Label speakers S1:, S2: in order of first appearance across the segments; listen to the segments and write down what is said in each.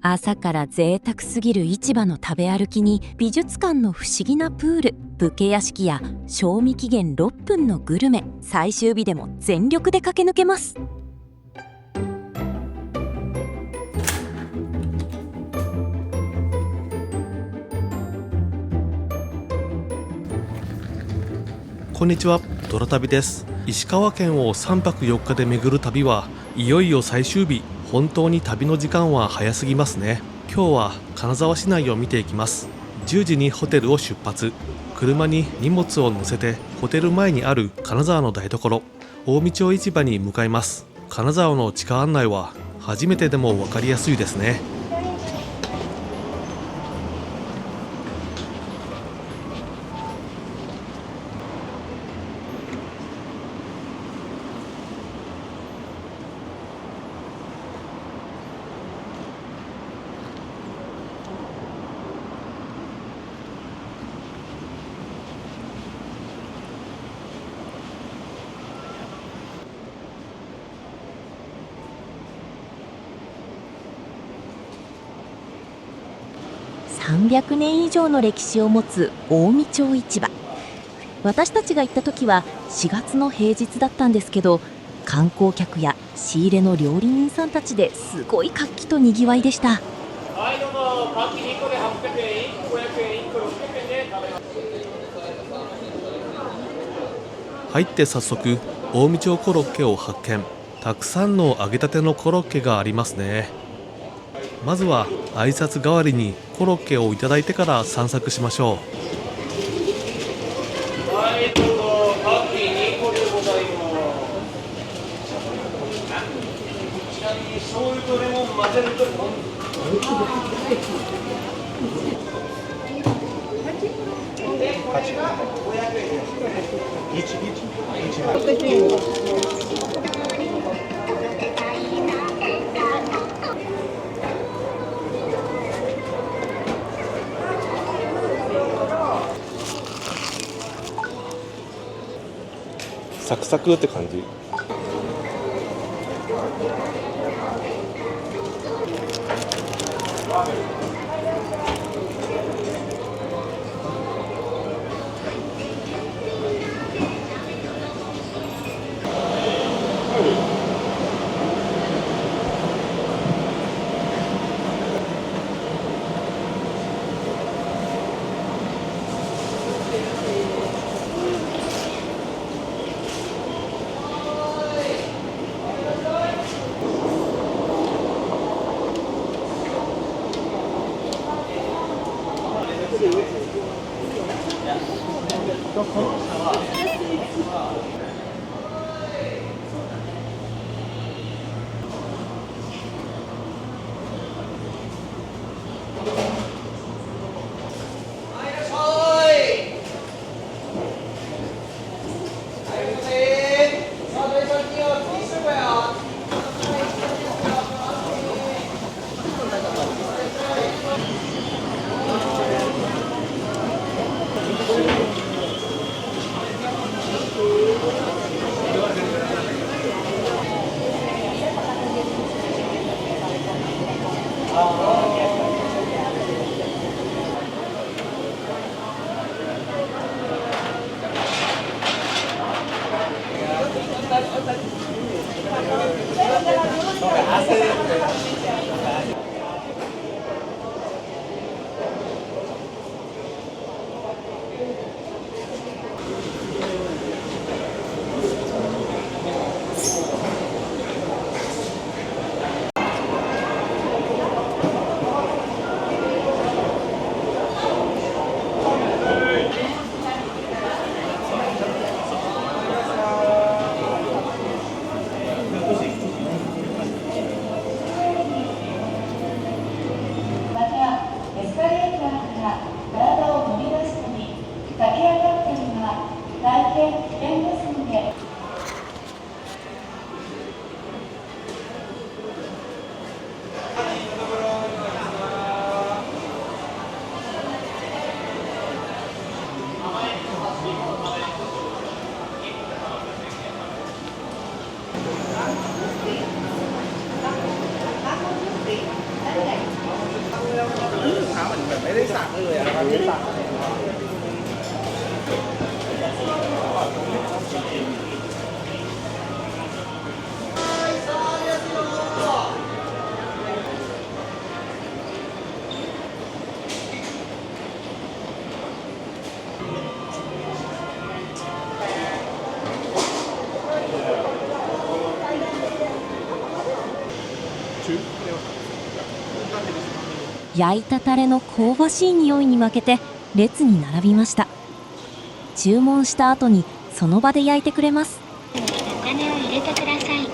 S1: 朝から贅沢すぎる市場の食べ歩きに美術館の不思議なプール、武家屋敷や賞味期限6分のグルメ、最終日でも全力で駆け抜けます。
S2: こんにちは、ドラ旅です。石川県を3泊4日で巡る旅はいよいよ最終日。本当に旅の時間は早すぎますね。今日は金沢市内を見ていきます。10時にホテルを出発。車に荷物を乗せてホテル前にある金沢の台所、近江町市場に向かいます。金沢の地下案内は初めてでも分かりやすいですね。
S1: 300年以上の歴史を持つ近江町市場。私たちが行った時は4月の平日だったんですけど、観光客や仕入れの料理人さんたちですごい活気とにぎわいでした。
S3: はい、どうぞ。パン2個で800円、1個500円、1個600円で食べます。
S2: 入って早速近江町コロッケを発見。たくさんの揚げたてのコロッケがありますね。まずは挨拶代わりにコロッケをいただいてから散策しましょう。
S3: はい、どうぞ。パン2個でございます。ちなみに醤油とレモン混ぜるとこれが500円です。
S2: サクサクって感じ。
S1: 焼いたタレの香ばしい匂いに負けて列に並びました。注文した後にその場で焼いてくれます。
S4: お金を入れてください。
S3: い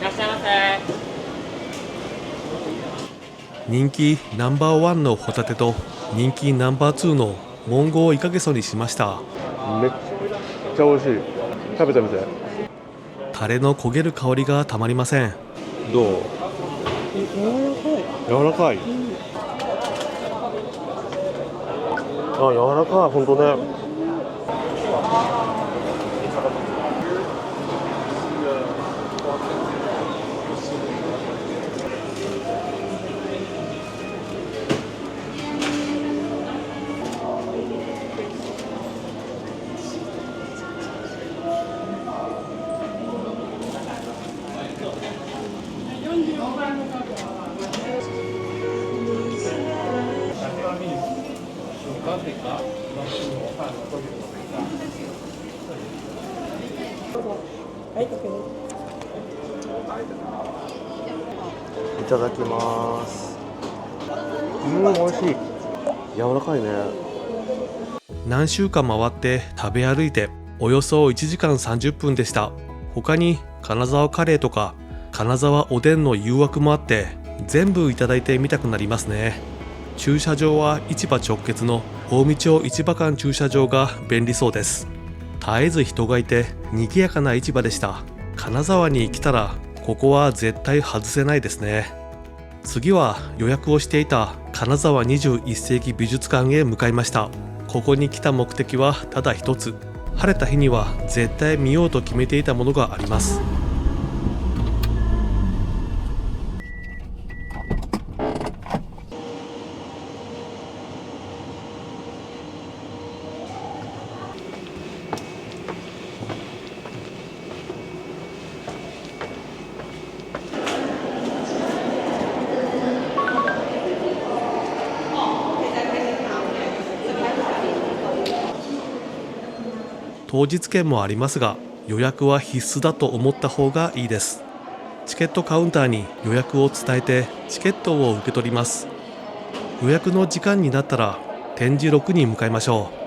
S3: らっしゃいませ。
S2: 人気ナンバーワンのホタテと人気ナンバーツーのモンゴウイカゲソにしました。
S5: めっちゃ美味しい。食べてみて。
S2: タレの焦げる香りがたまりません。
S5: どう？柔らかい。あ、柔らかい。本当ね。いただきます。美味しい。柔らかいね。
S2: 何週間回って食べ歩いておよそ1時間30分でした。他に金沢カレーとか金沢おでんの誘惑もあって全部いただいてみたくなりますね。駐車場は市場直結の近江町市場間駐車場が便利そうです。絶えず人がいて賑やかな市場でした。金沢に来たらここは絶対外せないですね。次は予約をしていた金沢21世紀美術館へ向かいました。ここに来た目的はただ一つ。晴れた日には絶対見ようと決めていたものがあります。当日券もありますが予約は必須だと思った方がいいです。チケットカウンターに予約を伝えてチケットを受け取ります。予約の時間になったら展示6に向かいましょう。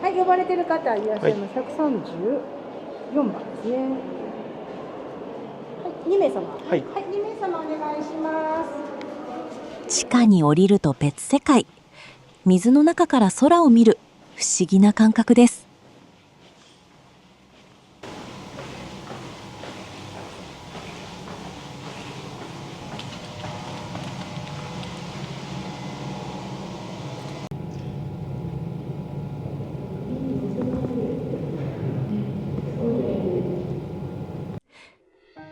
S6: はい、呼ばれてる方いらっしゃいます。134番ですね。はい、2名様。はい、2名様お願いします。
S1: 地下に降りると別世界。水の中から空を見る不思議な感覚です。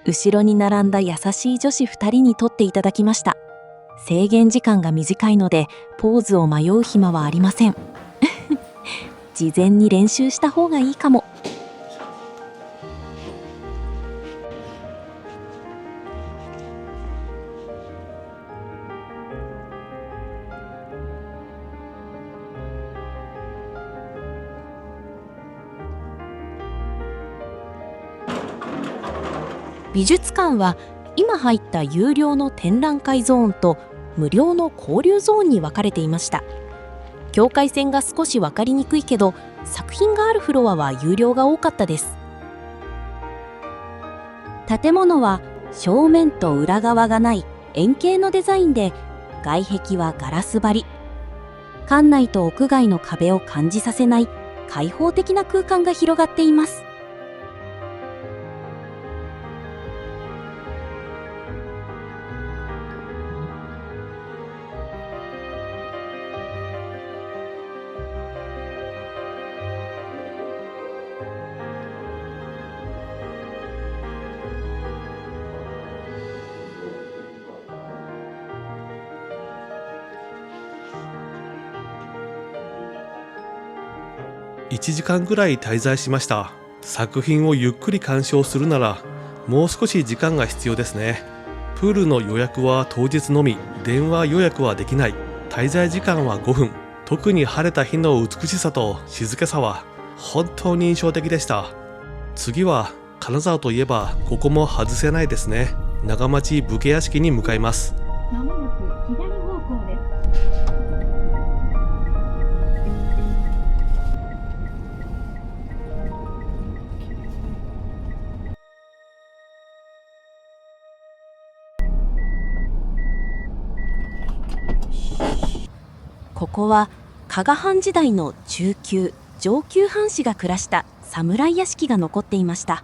S1: 後ろに並んだ優しい女子2人に撮っていただきました。制限時間が短いのでポーズを迷う暇はありません。事前に練習した方がいいかも。美術館は今入った有料の展覧会ゾーンと無料の交流ゾーンに分かれていました。境界線が少し分かりにくいけど作品があるフロアは有料が多かったです。建物は正面と裏側がない円形のデザインで外壁はガラス張り。館内と屋外の壁を感じさせない開放的な空間が広がっています。
S2: 1時間ぐらい滞在しました。作品をゆっくり鑑賞するならもう少し時間が必要ですね。プールの予約は当日のみ、電話予約はできない。滞在時間は5分。特に晴れた日の美しさと静けさは本当に印象的でした。次は金沢といえばここも外せないですね。長町武家屋敷に向かいます。
S4: まもなく左方向です。
S1: ここは加賀藩時代の中級上級藩士が暮らした侍屋敷が残っていました。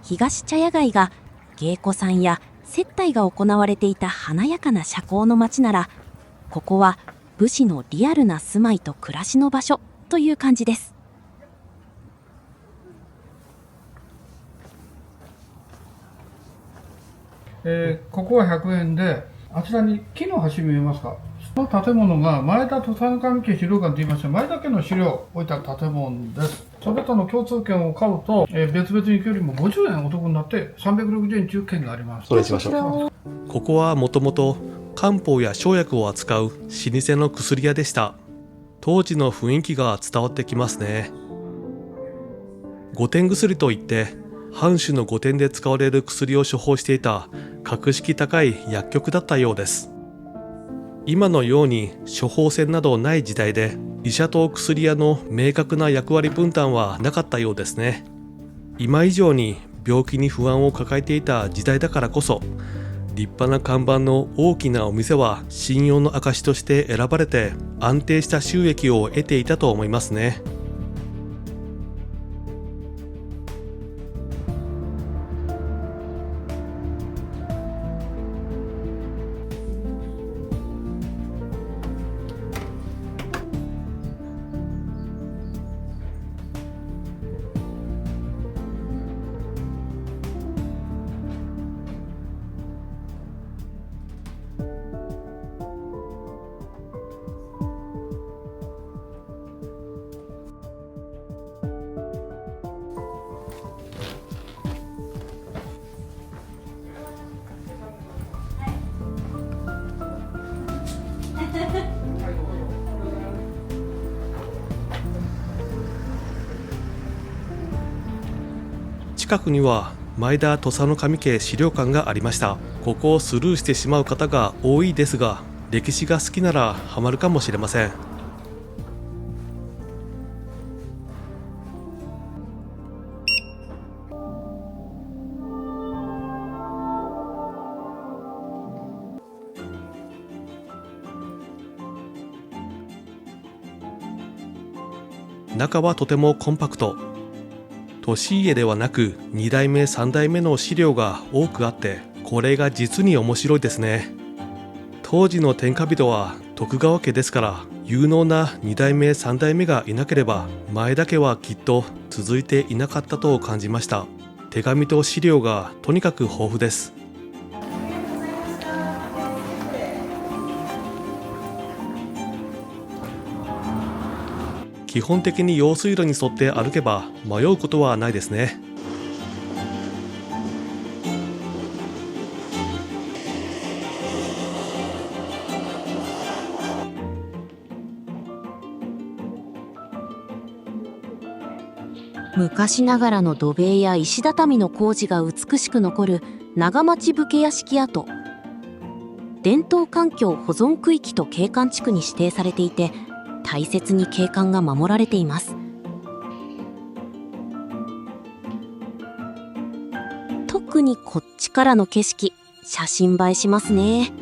S1: 東茶屋街が芸妓さんや接待が行われていた華やかな社交の街なら、ここは武士のリアルな住まいと暮らしの場所という感じです。
S7: ここは100円で、あちらに木の橋見えますか？その建物が前田土佐守家資料館と言いまして、前田家の資料を置いた建物です。それとの共通券を買うと、別々に行くよりも50円お得になって360円中券があります。
S5: それにしましょう。
S2: ここはもともと漢方や生薬を扱う老舗の薬屋でした。当時の雰囲気が伝わってきますね。御殿薬といって藩主の御殿で使われる薬を処方していた格式高い薬局だったようです。今のように処方箋などない時代で、医者と薬屋の明確な役割分担はなかったようですね。今以上に病気に不安を抱えていた時代だからこそ、立派な看板の大きなお店は信用の証として選ばれて安定した収益を得ていたと思いますね。近くには前田土佐守家資料館がありました。ここをスルーしてしまう方が多いですが、歴史が好きならハマるかもしれません。中はとてもコンパクト。利家ではなく2代目3代目の資料が多くあって、これが実に面白いですね。当時の天下人は徳川家ですから、有能な2代目3代目がいなければ前田家はきっと続いていなかったと感じました。手紙と資料がとにかく豊富です。基本的に用水路に沿って歩けば迷うことはないですね。
S1: 昔ながらの土塀や石畳の工事が美しく残る長町武家屋敷跡。伝統環境保存区域と景観地区に指定されていて、大切に景観が守られています。特にこっちからの景色、写真映えしますね。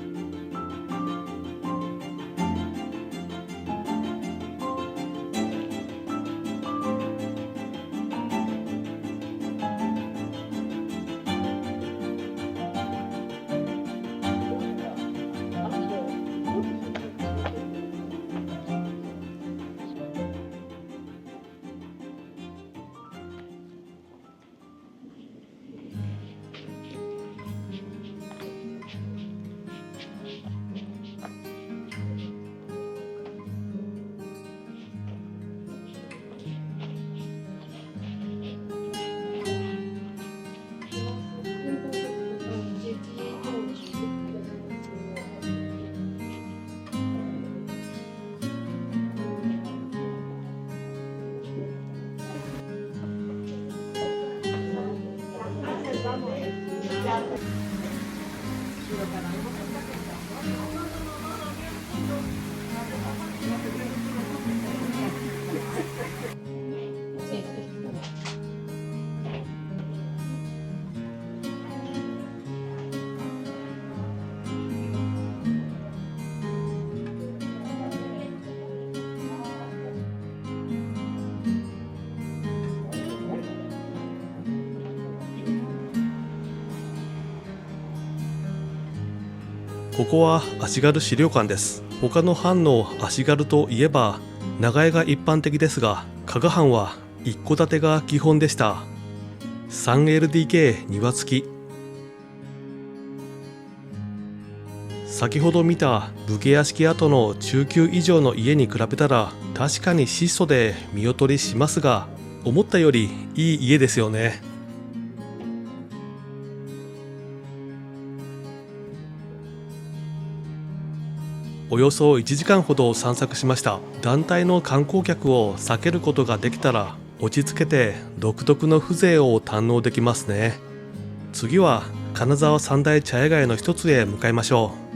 S2: ここは足軽資料館です。他の藩の足軽といえば長屋が一般的ですが、加賀藩は一戸建てが基本でした。3LDK 庭付き。先ほど見た武家屋敷跡の中級以上の家に比べたら確かに質素で見劣りしますが、思ったよりいい家ですよね。およそ1時間ほど散策しました。団体の観光客を避けることができたら落ち着けて独特の風情を堪能できますね。次は金沢三大茶屋街の一つへ向かいましょう。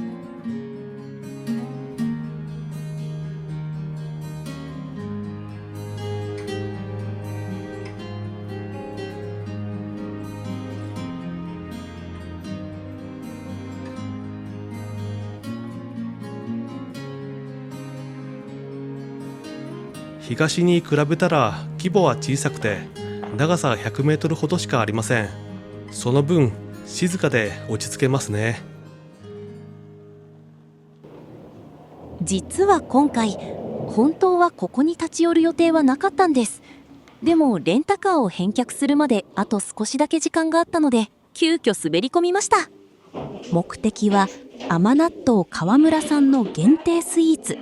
S2: 東に比べたら規模は小さくて長さ100メートルほどしかありません。その分静かで落ち着けますね。
S1: 実は今回本当はここに立ち寄る予定はなかったんです。でもレンタカーを返却するまであと少しだけ時間があったので急遽滑り込みました。目的は甘納豆川村さんの限定スイーツ。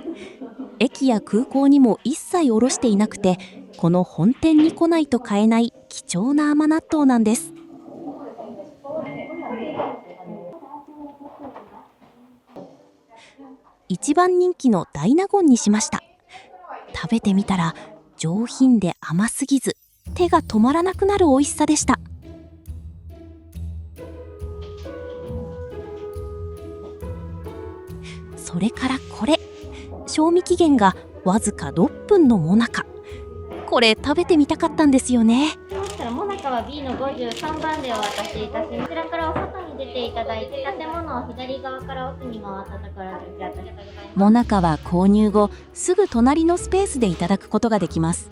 S1: 駅や空港にも一切卸していなくて、この本店に来ないと買えない貴重な甘納豆なんです。一番人気の大納言にしました。食べてみたら上品で甘すぎず手が止まらなくなる美味しさでした。それからこれ、賞味期限がわずか6分のもなか。これ食べてみたかったんですよね。
S8: もなかは B の53番でお渡しいたします。こちらからお外に出ていただいて、建物を左側から奥に回ったところでお渡しいただきます。
S1: もなかは購入後すぐ隣のスペースでいただくことができます。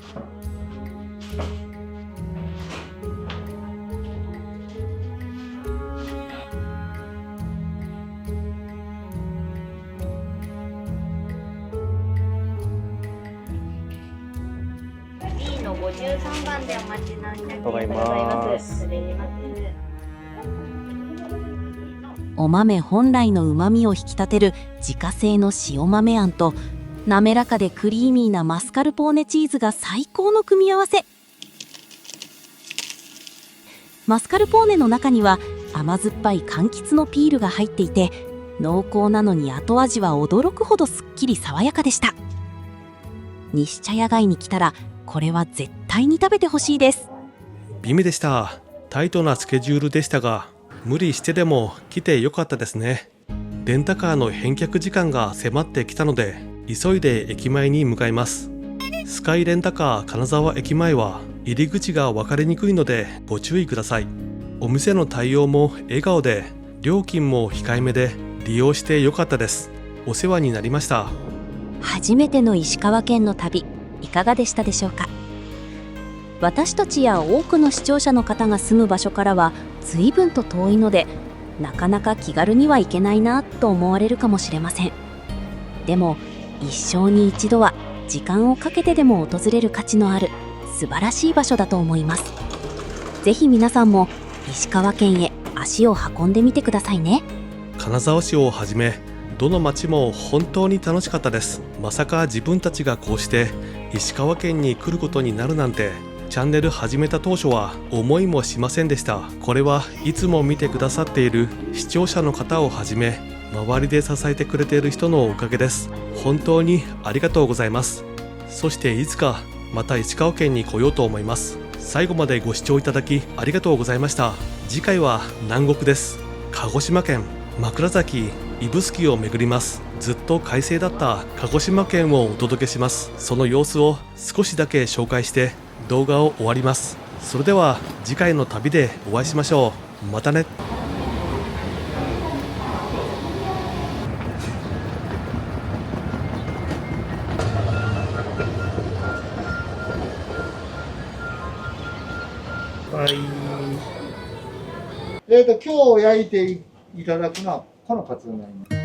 S8: 53番でお待ちのお客様でございます。失礼します。
S1: お豆本来の旨味を引き立てる自家製の塩豆あんと滑らかでクリーミーなマスカルポーネチーズが最高の組み合わせ。マスカルポーネの中には甘酸っぱい柑橘のピールが入っていて、濃厚なのに後味は驚くほどすっきり爽やかでした。西茶屋街に来たらこれは絶対に食べてほしいです。
S2: 美味でした。タイトなスケジュールでしたが無理してでも来てよかったですね。レンタカーの返却時間が迫ってきたので急いで駅前に向かいます。スカイレンタカー金沢駅前は入り口が分かりにくいのでご注意ください。お店の対応も笑顔で料金も控えめで利用してよかったです。お世話になりました。
S1: 初めての石川県の旅いかがでしたでしょうか。私たちや多くの視聴者の方が住む場所からは随分と遠いのでなかなか気軽には行けないなと思われるかもしれません。でも一生に一度は時間をかけてでも訪れる価値のある素晴らしい場所だと思います。ぜひ皆さんも石川県へ足を運んでみてくださいね。
S2: 金沢市をはじめどの町も本当に楽しかったです。まさか自分たちがこうして石川県に来ることになるなんてチャンネル始めた当初は思いもしませんでした。これはいつも見てくださっている視聴者の方をはじめ周りで支えてくれている人のおかげです。本当にありがとうございます。そしていつかまた石川県に来ようと思います。最後までご視聴いただきありがとうございました。次回は南国です。鹿児島県枕崎指宿を巡ります。ずっと快晴だった鹿児島県をお届けします。その様子を少しだけ紹介して動画を終わります。それでは次回の旅でお会いしましょう。またね。
S9: 今日焼いていただくのはこのカツになります。